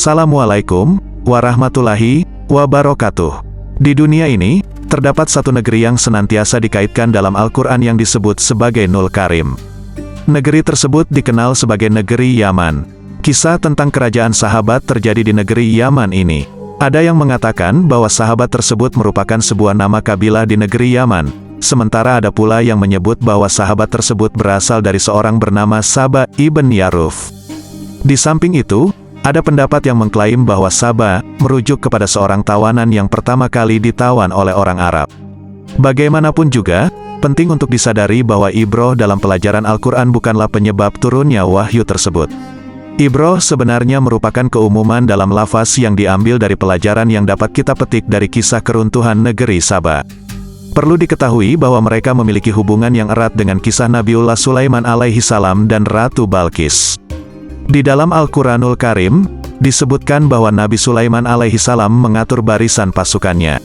Assalamualaikum warahmatullahi wabarakatuh. Di dunia ini, terdapat satu negeri yang senantiasa dikaitkan dalam Al-Quran yang disebut sebagai Nul Karim. Negeri tersebut dikenal sebagai negeri Yaman. Kisah tentang kerajaan sahabat terjadi di negeri Yaman ini. Ada yang mengatakan bahwa sahabat tersebut merupakan sebuah nama kabilah di negeri Yaman, sementara ada pula yang menyebut bahwa sahabat tersebut berasal dari seorang bernama Saba ibn Yaruf. Di samping itu, ada pendapat yang mengklaim bahwa Saba merujuk kepada seorang tawanan yang pertama kali ditawan oleh orang Arab. Bagaimanapun juga, penting untuk disadari bahwa ibroh dalam pelajaran Al-Quran bukanlah penyebab turunnya wahyu tersebut. Ibroh sebenarnya merupakan keumuman dalam lafaz yang diambil dari pelajaran yang dapat kita petik dari kisah keruntuhan negeri Saba. Perlu diketahui bahwa mereka memiliki hubungan yang erat dengan kisah Nabiullah Sulaiman alaihi salam dan Ratu Balqis. Di dalam Al-Quranul Karim, disebutkan bahwa Nabi Sulaiman alaihi salam mengatur barisan pasukannya.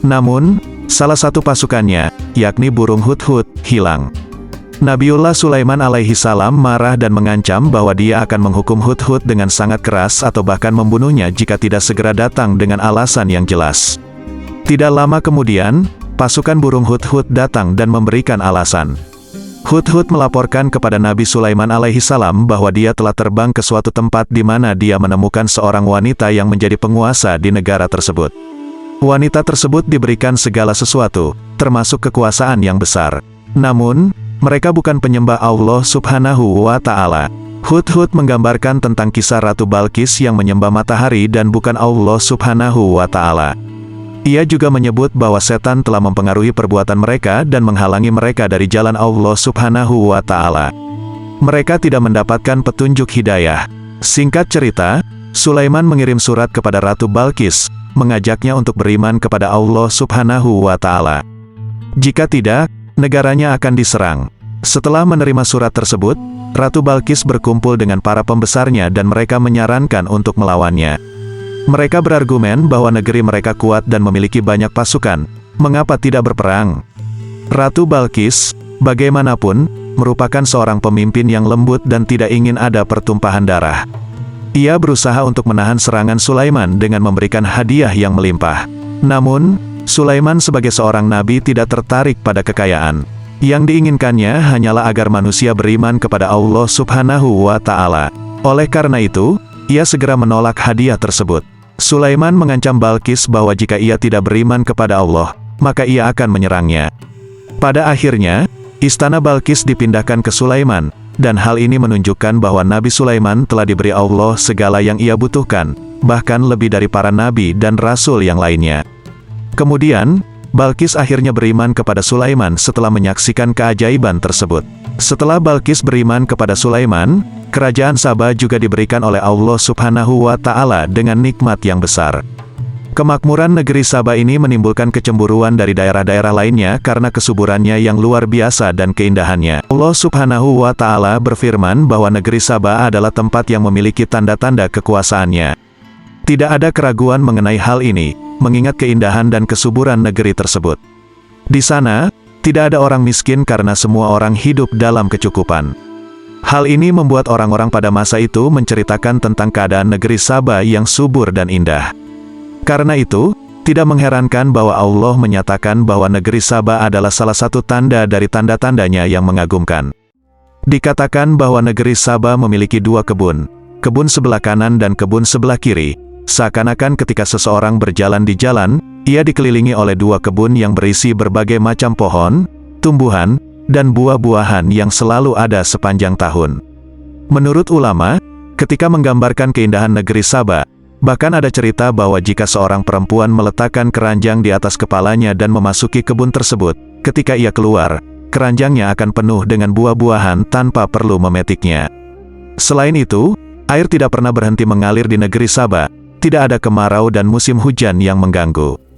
Namun, salah satu pasukannya, yakni burung hudhud, hilang. Nabiullah Sulaiman alaihi salam marah dan mengancam bahwa dia akan menghukum hudhud dengan sangat keras atau bahkan membunuhnya jika tidak segera datang dengan alasan yang jelas. Tidak lama kemudian, pasukan burung hudhud datang dan memberikan alasan. Hudhud melaporkan kepada Nabi Sulaiman alaihi salam bahwa dia telah terbang ke suatu tempat di mana dia menemukan seorang wanita yang menjadi penguasa di negara tersebut. Wanita tersebut diberikan segala sesuatu, termasuk kekuasaan yang besar. Namun, mereka bukan penyembah Allah Subhanahu wa Ta'ala. Hudhud menggambarkan tentang kisah Ratu Balqis yang menyembah matahari dan bukan Allah Subhanahu wa Ta'ala. Ia juga menyebut bahwa setan telah mempengaruhi perbuatan mereka dan menghalangi mereka dari jalan Allah Subhanahu wa Ta'ala. Mereka tidak mendapatkan petunjuk hidayah. Singkat cerita, Sulaiman mengirim surat kepada Ratu Balqis, mengajaknya untuk beriman kepada Allah Subhanahu wa Ta'ala. Jika tidak, negaranya akan diserang. Setelah menerima surat tersebut, Ratu Balqis berkumpul dengan para pembesarnya dan mereka menyarankan untuk melawannya. Mereka berargumen bahwa negeri mereka kuat dan memiliki banyak pasukan, mengapa tidak berperang? Ratu Balqis, bagaimanapun, merupakan seorang pemimpin yang lembut dan tidak ingin ada pertumpahan darah. Ia berusaha untuk menahan serangan Sulaiman dengan memberikan hadiah yang melimpah. Namun, Sulaiman sebagai seorang nabi tidak tertarik pada kekayaan. Yang diinginkannya hanyalah agar manusia beriman kepada Allah Subhanahu wa Ta'ala. Oleh karena itu, ia segera menolak hadiah tersebut. Sulaiman mengancam Balqis bahwa jika ia tidak beriman kepada Allah, maka ia akan menyerangnya. Pada akhirnya, istana Balqis dipindahkan ke Sulaiman, dan hal ini menunjukkan bahwa Nabi Sulaiman telah diberi Allah segala yang ia butuhkan, bahkan lebih dari para nabi dan rasul yang lainnya. Kemudian, Balqis akhirnya beriman kepada Sulaiman setelah menyaksikan keajaiban tersebut. Setelah Balqis beriman kepada Sulaiman, kerajaan Saba juga diberikan oleh Allah Subhanahu wa Ta'ala dengan nikmat yang besar. Kemakmuran negeri Saba ini menimbulkan kecemburuan dari daerah-daerah lainnya karena kesuburannya yang luar biasa dan keindahannya. Allah Subhanahu wa Ta'ala berfirman bahwa negeri Saba adalah tempat yang memiliki tanda-tanda kekuasaannya. Tidak ada keraguan mengenai hal ini, mengingat keindahan dan kesuburan negeri tersebut. Di sana, tidak ada orang miskin karena semua orang hidup dalam kecukupan. Hal ini membuat orang-orang pada masa itu menceritakan tentang keadaan negeri Saba yang subur dan indah. Karena itu, tidak mengherankan bahwa Allah menyatakan bahwa negeri Saba adalah salah satu tanda dari tanda-tandanya yang mengagumkan. Dikatakan bahwa negeri Saba memiliki dua kebun, kebun sebelah kanan dan kebun sebelah kiri. Seakan-akan ketika seseorang berjalan di jalan, ia dikelilingi oleh dua kebun yang berisi berbagai macam pohon, tumbuhan, dan buah-buahan yang selalu ada sepanjang tahun. Menurut ulama, ketika menggambarkan keindahan negeri Saba, bahkan ada cerita bahwa jika seorang perempuan meletakkan keranjang di atas kepalanya dan memasuki kebun tersebut, ketika ia keluar, keranjangnya akan penuh dengan buah-buahan tanpa perlu memetiknya. Selain itu, air tidak pernah berhenti mengalir di negeri Saba, tidak ada kemarau dan musim hujan yang mengganggu.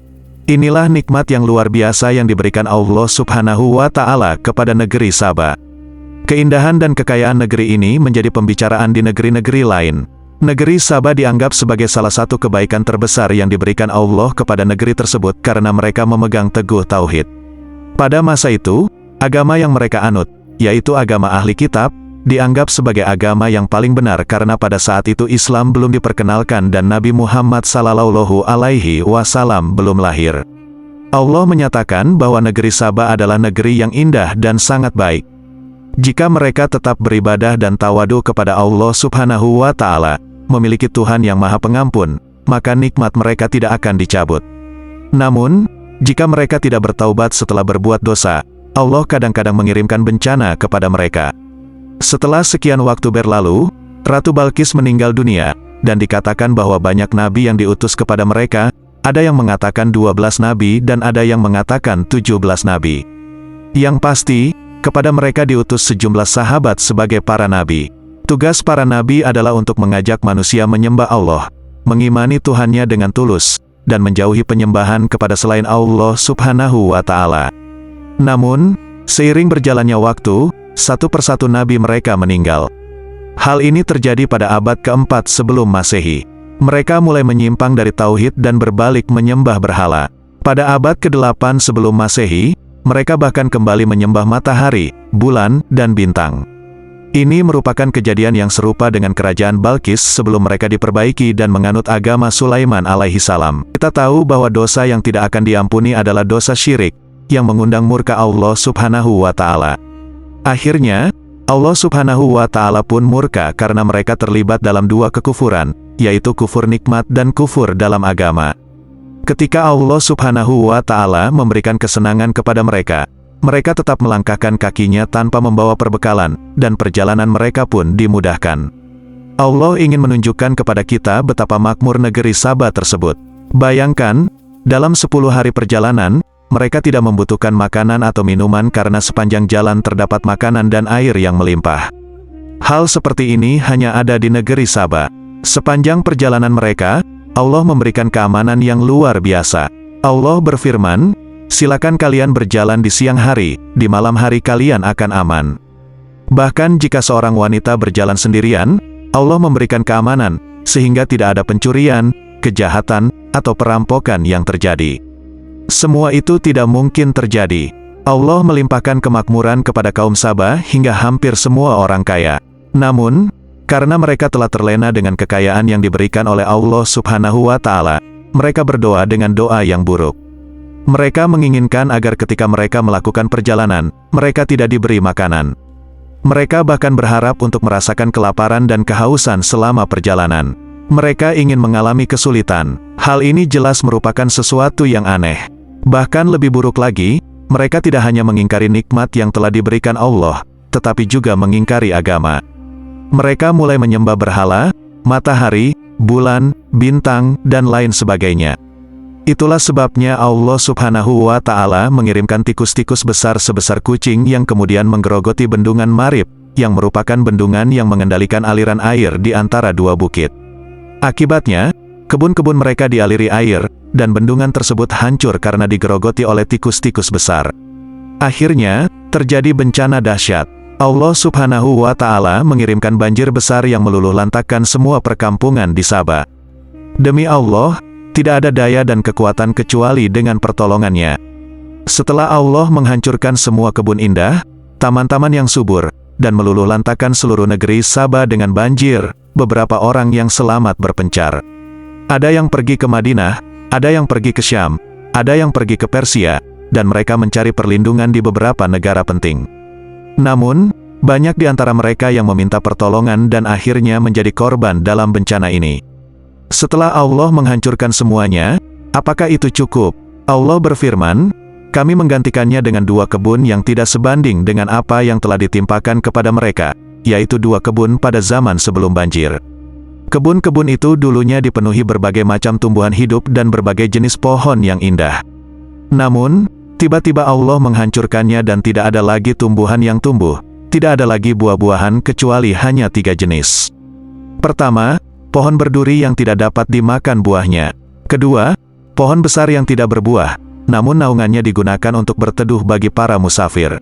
Inilah nikmat yang luar biasa yang diberikan Allah Subhanahu wa Ta'ala kepada negeri Saba. Keindahan dan kekayaan negeri ini menjadi pembicaraan di negeri-negeri lain. Negeri Saba dianggap sebagai salah satu kebaikan terbesar yang diberikan Allah kepada negeri tersebut karena mereka memegang teguh tauhid. Pada masa itu, agama yang mereka anut, yaitu agama ahli kitab, dianggap sebagai agama yang paling benar karena pada saat itu Islam belum diperkenalkan dan Nabi Muhammad Sallallahu Alaihi Wasallam belum lahir. Allah menyatakan bahwa negeri Saba adalah negeri yang indah dan sangat baik. Jika mereka tetap beribadah dan tawadu kepada Allah Subhanahu wa Ta'ala, memiliki Tuhan yang Maha Pengampun, maka nikmat mereka tidak akan dicabut. Namun, jika mereka tidak bertaubat setelah berbuat dosa, Allah kadang-kadang mengirimkan bencana kepada mereka. Setelah sekian waktu berlalu, Ratu Balqis meninggal dunia, dan dikatakan bahwa banyak nabi yang diutus kepada mereka, ada yang mengatakan 12 nabi dan ada yang mengatakan 17 nabi. Yang pasti, kepada mereka diutus sejumlah sahabat sebagai para nabi. Tugas para nabi adalah untuk mengajak manusia menyembah Allah, mengimani Tuhannya dengan tulus, dan menjauhi penyembahan kepada selain Allah Subhanahu wa Ta'ala. Namun, seiring berjalannya waktu, satu persatu nabi mereka meninggal. Hal ini terjadi pada abad keempat sebelum Masehi. Mereka mulai menyimpang dari tauhid dan berbalik menyembah berhala. Pada abad ke-8 sebelum Masehi, mereka bahkan kembali menyembah matahari, bulan, dan bintang. Ini merupakan kejadian yang serupa dengan kerajaan Balqis sebelum mereka diperbaiki dan menganut agama Sulaiman alaihi salam. Kita tahu bahwa dosa yang tidak akan diampuni adalah dosa syirik, yang mengundang murka Allah Subhanahu wa Ta'ala. Akhirnya, Allah Subhanahu wa Ta'ala pun murka karena mereka terlibat dalam dua kekufuran, yaitu kufur nikmat dan kufur dalam agama. Ketika Allah Subhanahu wa Ta'ala memberikan kesenangan kepada mereka, mereka tetap melangkahkan kakinya tanpa membawa perbekalan, dan perjalanan mereka pun dimudahkan. Allah ingin menunjukkan kepada kita betapa makmur negeri Saba tersebut. Bayangkan, dalam 10 hari perjalanan, mereka tidak membutuhkan makanan atau minuman karena sepanjang jalan terdapat makanan dan air yang melimpah. Hal seperti ini hanya ada di negeri Saba. Sepanjang perjalanan mereka, Allah memberikan keamanan yang luar biasa. Allah berfirman, "Silakan kalian berjalan di siang hari, di malam hari kalian akan aman." Bahkan jika seorang wanita berjalan sendirian, Allah memberikan keamanan, sehingga tidak ada pencurian, kejahatan, atau perampokan yang terjadi. Semua itu tidak mungkin terjadi. Allah melimpahkan kemakmuran kepada kaum Saba hingga hampir semua orang kaya. Namun, karena mereka telah terlena dengan kekayaan yang diberikan oleh Allah Subhanahu wa Ta'ala, mereka berdoa dengan doa yang buruk. Mereka menginginkan agar ketika mereka melakukan perjalanan, mereka tidak diberi makanan. Mereka bahkan berharap untuk merasakan kelaparan dan kehausan selama perjalanan. Mereka ingin mengalami kesulitan. Hal ini jelas merupakan sesuatu yang aneh. Bahkan lebih buruk lagi, mereka tidak hanya mengingkari nikmat yang telah diberikan Allah, tetapi juga mengingkari agama. Mereka mulai menyembah berhala, matahari, bulan, bintang, dan lain sebagainya. Itulah sebabnya Allah Subhanahu wa Ta'ala mengirimkan tikus-tikus besar sebesar kucing yang kemudian menggerogoti bendungan Marib, yang merupakan bendungan yang mengendalikan aliran air di antara dua bukit. Akibatnya, kebun-kebun mereka dialiri air, dan bendungan tersebut hancur karena digerogoti oleh tikus-tikus besar. Akhirnya, terjadi bencana dahsyat. Allah Subhanahu wa Ta'ala mengirimkan banjir besar yang meluluhlantahkan semua perkampungan di Saba. Demi Allah, tidak ada daya dan kekuatan kecuali dengan pertolongannya. Setelah Allah menghancurkan semua kebun indah, taman-taman yang subur, dan meluluhlantahkan seluruh negeri Saba dengan banjir, beberapa orang yang selamat berpencar. Ada yang pergi ke Madinah, ada yang pergi ke Syam, ada yang pergi ke Persia, dan mereka mencari perlindungan di beberapa negara penting. Namun, banyak di antara mereka yang meminta pertolongan dan akhirnya menjadi korban dalam bencana ini. Setelah Allah menghancurkan semuanya, apakah itu cukup? Allah berfirman, "Kami menggantikannya dengan dua kebun yang tidak sebanding dengan apa yang telah ditimpakan kepada mereka, yaitu dua kebun pada zaman sebelum banjir." Kebun-kebun itu dulunya dipenuhi berbagai macam tumbuhan hidup dan berbagai jenis pohon yang indah. Namun, tiba-tiba Allah menghancurkannya dan tidak ada lagi tumbuhan yang tumbuh, tidak ada lagi buah-buahan kecuali hanya 3 jenis. Pertama, pohon berduri yang tidak dapat dimakan buahnya. Kedua, pohon besar yang tidak berbuah, namun naungannya digunakan untuk berteduh bagi para musafir.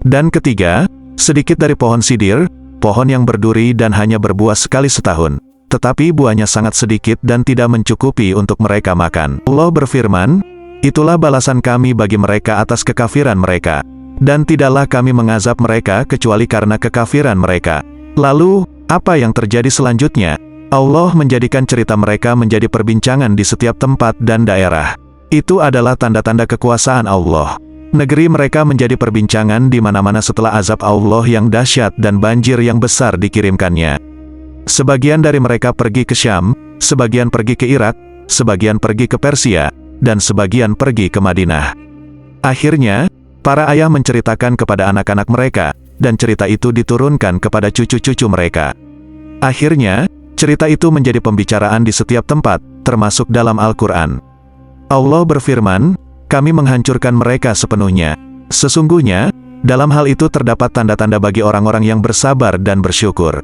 Dan ketiga, sedikit dari pohon sidir, pohon yang berduri dan hanya berbuah sekali setahun, tetapi buahnya sangat sedikit dan tidak mencukupi untuk mereka makan. Allah berfirman, "Itulah balasan kami bagi mereka atas kekafiran mereka. Dan tidaklah kami mengazab mereka kecuali karena kekafiran mereka. Lalu, apa yang terjadi selanjutnya? Allah menjadikan cerita mereka menjadi perbincangan di setiap tempat dan daerah. Itu adalah tanda-tanda kekuasaan Allah. Negeri mereka menjadi perbincangan di mana-mana setelah azab Allah yang dahsyat dan banjir yang besar dikirimkannya. Sebagian dari mereka pergi ke Syam, sebagian pergi ke Irak, sebagian pergi ke Persia, dan sebagian pergi ke Madinah. Akhirnya, para ayah menceritakan kepada anak-anak mereka, dan cerita itu diturunkan kepada cucu-cucu mereka. Akhirnya, cerita itu menjadi pembicaraan di setiap tempat, termasuk dalam Al-Quran. Allah berfirman, kami menghancurkan mereka sepenuhnya. Sesungguhnya, dalam hal itu terdapat tanda-tanda bagi orang-orang yang bersabar dan bersyukur.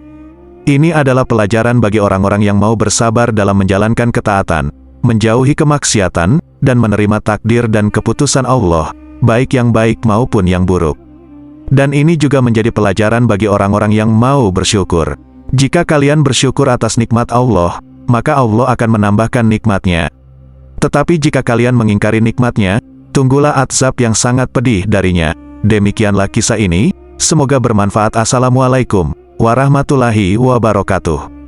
Ini adalah pelajaran bagi orang-orang yang mau bersabar dalam menjalankan ketaatan, menjauhi kemaksiatan, dan menerima takdir dan keputusan Allah, baik yang baik maupun yang buruk. Dan ini juga menjadi pelajaran bagi orang-orang yang mau bersyukur. Jika kalian bersyukur atas nikmat Allah, maka Allah akan menambahkan nikmatnya. Tetapi jika kalian mengingkari nikmatnya, tunggulah azab yang sangat pedih darinya. Demikianlah kisah ini, semoga bermanfaat. Assalamualaikum warahmatullahi wabarakatuh.